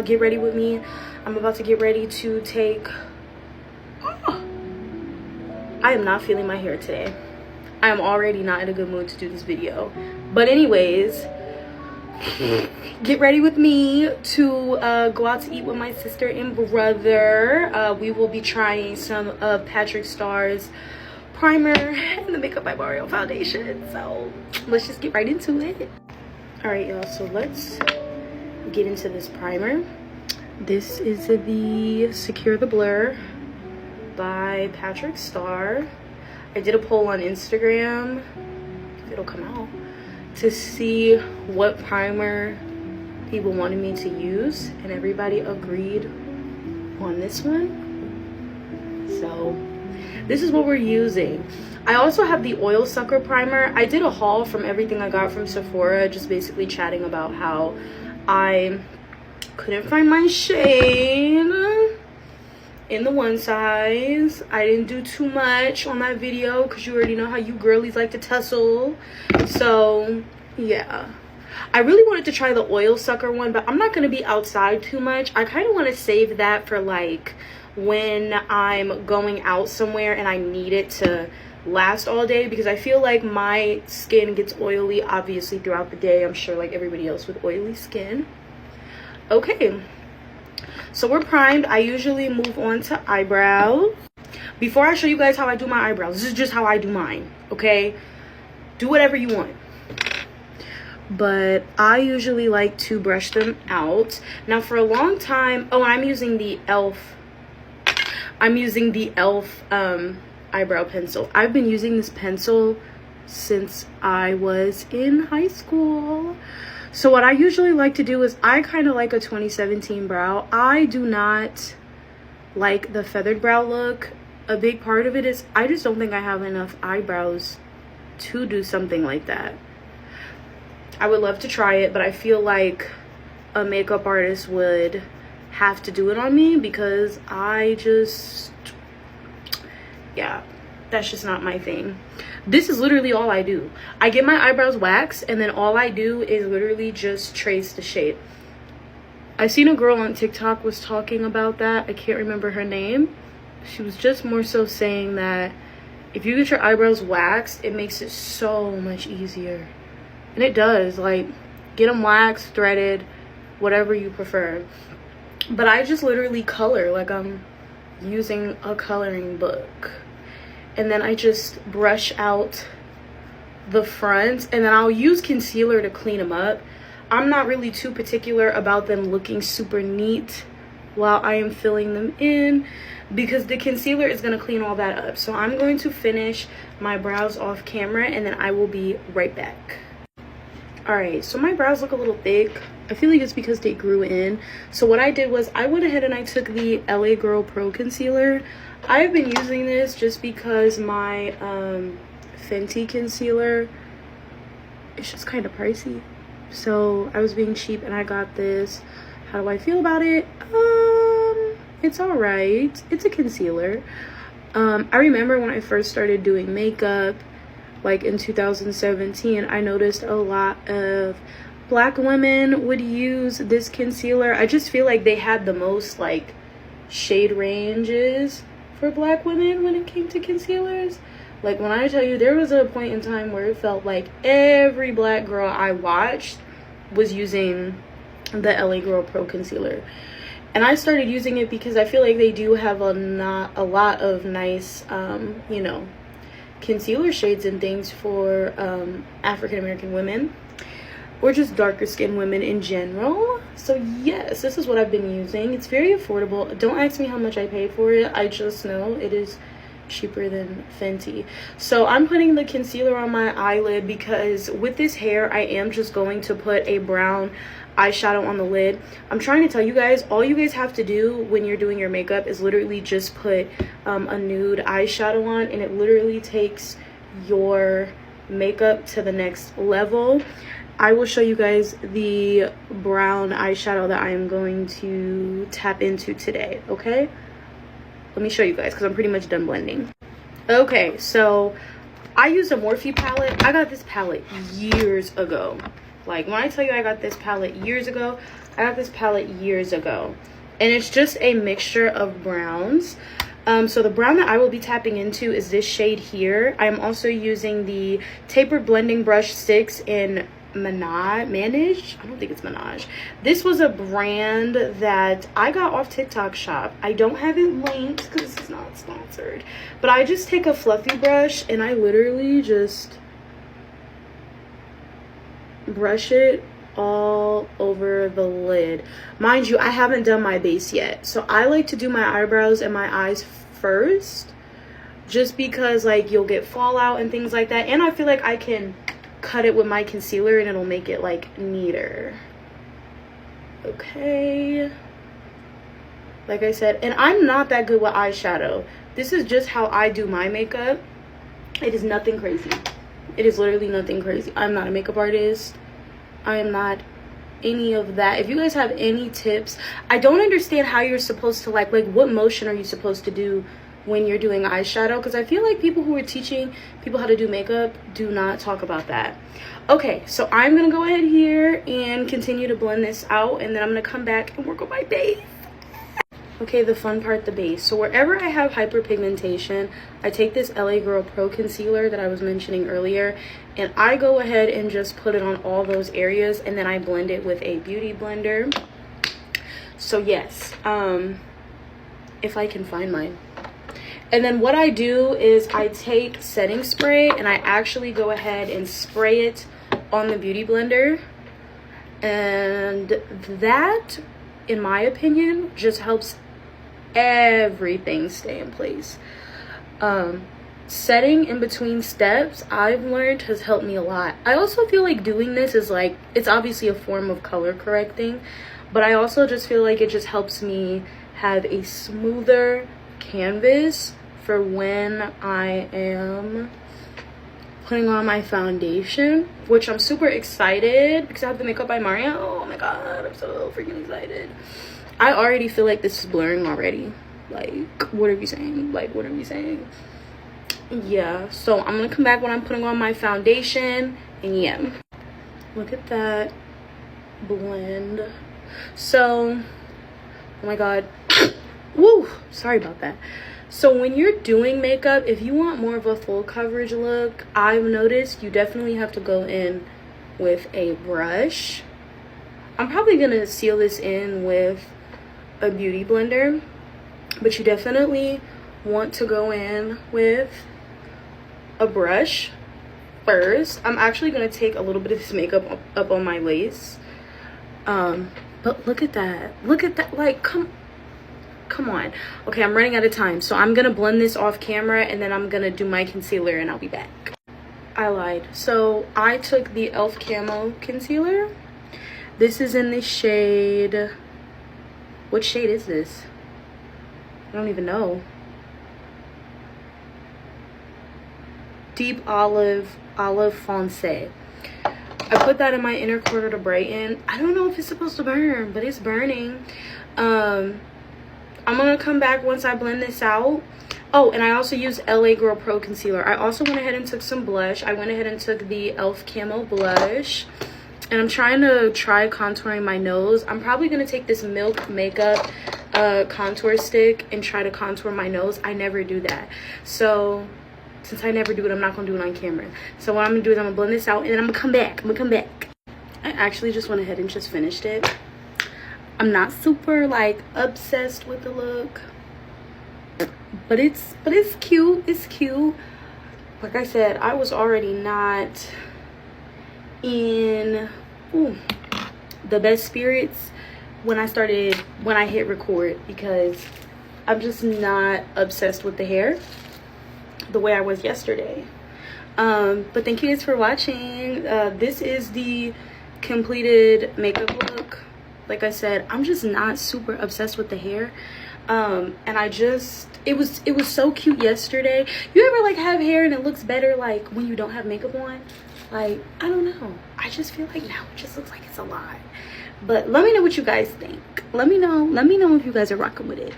get ready with me. I'm about to get ready to take... I am not feeling my hair today. I am already not in a good mood to do this video. But anyways, get ready with me to go out to eat with my sister and brother. We will be trying some of Patrick Starr's primer and the Makeup by Mario foundation. So let's just get right into it. All right, y'all, so let's get into this primer. This is the Secure the Blur by Patrick Starr. I did a poll on Instagram, it'll come out, to see what primer people wanted me to use, and everybody agreed on this one. So this is what we're using. I also have the Oil Sucker primer. I did a haul from everything I got from Sephora, just basically chatting about how I couldn't find my shade in the one size. I didn't do too much on that video because you already know how you girlies like to tussle. So yeah, I really wanted to try the Oil Sucker one, but I'm not going to be outside too much. I kind of want to save that for like when I'm going out somewhere and I need it to last all day, because I feel like my skin gets oily obviously throughout the day. I'm sure like everybody else with oily skin. Okay, so we're primed. I usually move on to eyebrows. Before I show you guys how I do my eyebrows, this is just how I do mine, okay? Do whatever you want. But I usually like to brush them out. Now for a long time, oh, I'm using the e.l.f. Eyebrow pencil. I've been using this pencil since I was in high school. So what I usually like to do is I kind of like a 2017 brow. I do not like the feathered brow look. A big part of it is I just don't think I have enough eyebrows to do something like that. I would love to try it, but I feel like a makeup artist would have to do it on me, because I just, yeah, that's just not my thing. This is literally all I do. I get my eyebrows waxed, and then all I do is literally just trace the shape. I seen a girl on TikTok was talking about that. I can't remember her name. She was just more so saying that if you get your eyebrows waxed, it makes it so much easier. And it does. Like, get them waxed, threaded, whatever you prefer. But I just literally color like I'm using a coloring book. And then I just brush out the front, and then I'll use concealer to clean them up. I'm not really too particular about them looking super neat while I am filling them in, because the concealer is going to clean all that up. So I'm going to finish my brows off camera, and then I will be right back. Alright, so my brows look a little thick. I feel like it's because they grew in. So what I did was I went ahead and I took the LA Girl Pro Concealer. I've been using this just because my Fenty concealer is just kind of pricey. So I was being cheap and I got this. How do I feel about it? It's alright. It's a concealer. I remember when I first started doing makeup, like in 2017, I noticed a lot of Black women would use this concealer. I just feel like they had the most like shade ranges for Black women when it came to concealers. Like, when I tell you, there was a point in time where it felt like every Black girl I watched was using the LA Girl Pro Concealer. And I started using it because I feel like they do have a lot of nice you know, concealer shades and things for African American women, or just darker skinned women in general. So yes, this is what I've been using. It's very affordable. Don't ask me how much I paid for it. I just know it is cheaper than Fenty. So I'm putting the concealer on my eyelid because with this hair I am just going to put a brown eyeshadow on the lid. I'm trying to tell you guys, all you guys have to do when you're doing your makeup is literally just put a nude eyeshadow on, and it literally takes your makeup to the next level. I will show you guys the brown eyeshadow that I am going to tap into today, okay? Let me show you guys because I'm pretty much done blending. Okay, so I used a Morphe palette. I got this palette years ago. Like, when I tell you I got this palette years ago, I got this palette years ago. And it's just a mixture of browns. So the brown that I will be tapping into is this shade here. I'm also using the Tapered Blending Brush 6 in Manage. I don't think it's Menage. This was a brand that I got off TikTok Shop. I don't have it linked because this is not sponsored. But I just take a fluffy brush and I literally just brush it all over the lid. Mind you, I haven't done my base yet, so I like to do my eyebrows and my eyes first, just because like you'll get fallout and things like that, and I feel like I can cut it with my concealer and it'll make it like neater. Okay, like I said, and I'm not that good with eyeshadow. This is just how I do my makeup. It is nothing crazy. It is literally nothing crazy. I'm not a makeup artist. I am not any of that. If you guys have any tips, I don't understand how you're supposed to like what motion are you supposed to do when you're doing eyeshadow, because I feel like people who are teaching people how to do makeup do not talk about that. Okay, so I'm gonna go ahead here and continue to blend this out, and then I'm gonna come back and work on my base. Okay, the fun part, the base. So wherever I have hyperpigmentation, I take this LA Girl Pro Concealer that I was mentioning earlier, and I go ahead and just put it on all those areas, and then I blend it with a beauty blender. So yes, if I can find mine. And then what I do is I take setting spray and I actually go ahead and spray it on the beauty blender. And that, in my opinion, just helps everything stay in place. Setting in between steps, I've learned, has helped me a lot. I also feel like doing this is like, it's obviously a form of color correcting, but I also just feel like it just helps me have a smoother canvas for when I am putting on my foundation, which I'm super excited because I have the Makeup by Mario. Oh my god, I'm so freaking excited. I already feel like this is blurring already. Like, what are you saying? Like, what are you saying? Yeah, so I'm gonna come back when I'm putting on my foundation, and yeah, look at that blend. So, oh my god, woo, sorry about that. So when you're doing makeup, if you want more of a full coverage look, I've noticed you definitely have to go in with a brush. I'm probably gonna seal this in with a beauty blender, but you definitely want to go in with a brush first. I'm actually gonna take a little bit of this makeup up on my lace, but look at that, like come on. Okay, I'm running out of time, so I'm gonna blend this off camera and then I'm gonna do my concealer and I'll be back. I lied. So I took the e.l.f. Camo concealer. This is in the shade, what shade is this? I don't even know. Deep Olive Foncé. I put that in my inner corner to brighten. I don't know if it's supposed to burn, but it's burning. I'm gonna come back once I blend this out. Oh, and I also used LA Girl Pro Concealer. I also went ahead and took some blush. I went ahead and took the e.l.f. Camo blush. And I'm trying to contouring my nose. I'm probably gonna take this Milk Makeup contour stick and try to contour my nose. I never do that. So since I never do it, I'm not gonna do it on camera. So what I'm gonna do is I'm gonna blend this out and then I'm gonna come back. I actually just went ahead and just finished it. I'm not super like obsessed with the look, but it's cute. It's cute. Like I said, I was already not in the best spirits when I hit record, because I'm just not obsessed with the hair the way I was yesterday. But thank you guys for watching. This is the completed makeup look. Like I said, I'm just not super obsessed with the hair. And it was so cute yesterday. You ever like have hair and it looks better like when you don't have makeup on? Like, I don't know, I just feel like now it just looks like it's a lot. But let me know what you guys think. Let me know if you guys are rocking with it.